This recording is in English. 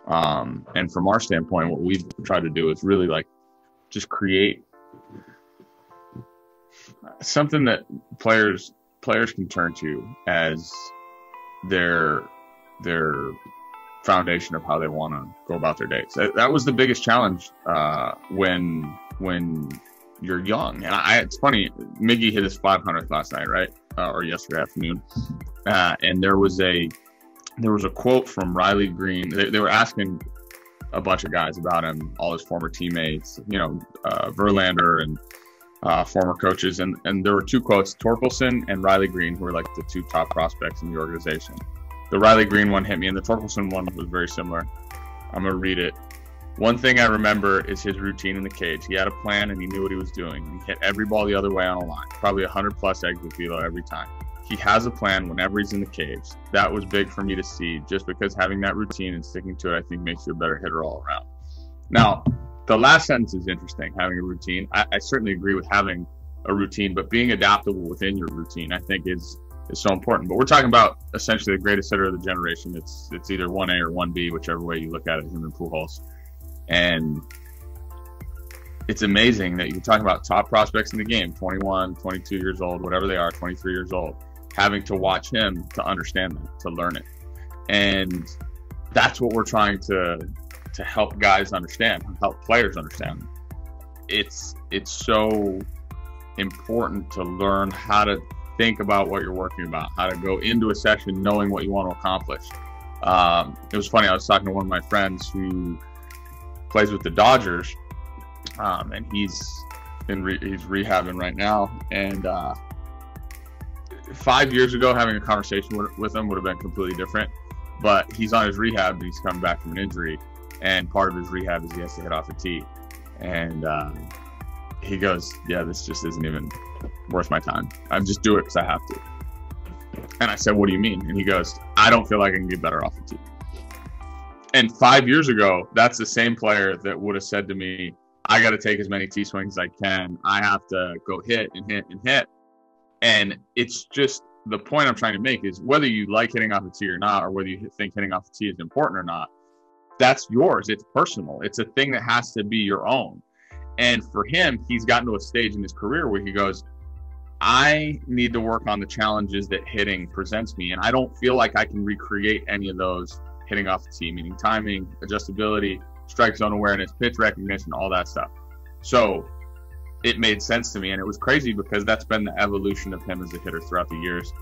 And from our standpoint, what we've tried to do is really like just create something that players can turn to as their foundation of how they want to go about their days. That was the biggest challenge when you're young. And it's funny, Miggy hit his 500th last night, right? Or yesterday afternoon. And there was a quote from Riley Green. They were asking a bunch of guys about him, all his former teammates, Verlander and former coaches. And there were two quotes, Torkelson and Riley Green, who were like the two top prospects in the organization. The Riley Green one hit me, and the Torkelson one was very similar. I'm going to read it. One thing I remember is his routine in the cage. He had a plan, and he knew what he was doing. He hit every ball the other way on a line, probably 100-plus exit velo every time. He has a plan whenever he's in the cage. That was big for me to see, just because having that routine and sticking to it, I think, makes you a better hitter all around. Now, the last sentence is interesting, having a routine. I certainly agree with having a routine, but being adaptable within your routine, I think, is so important. But we're talking about essentially the greatest hitter of the generation. It's either 1A or 1B, whichever way you look at it, him and Pujols. And it's amazing that you're talking about top prospects in the game, 21, 22 years old, whatever they are, 23 years old, having to watch him to understand that, to learn it. And that's what we're trying to help guys understand, help players understand. It's so important to learn how to think about what you're working about, how to go into a session knowing what you want to accomplish. It was funny, I was talking to one of my friends who plays with the Dodgers, and he's rehabbing right now. And 5 years ago, having a conversation with him would have been completely different. But he's on his rehab, and he's coming back from an injury. And part of his rehab is he has to hit off a tee. And he goes, yeah, this just isn't even worth my time. I just do it because I have to. And I said, what do you mean? And he goes, I don't feel like I can get better off the tee. And 5 years ago, that's the same player that would have said to me, I got to take as many tee swings as I can. I have to go hit and hit and hit. And it's just, the point I'm trying to make is whether you like hitting off the tee or not, or whether you think hitting off the tee is important or not, that's yours. It's personal. It's a thing that has to be your own. And for him, he's gotten to a stage in his career where he goes, I need to work on the challenges that hitting presents me. And I don't feel like I can recreate any of those hitting off the tee, meaning timing, adjustability, strike zone awareness, pitch recognition, all that stuff. So it made sense to me. And it was crazy because that's been the evolution of him as a hitter throughout the years.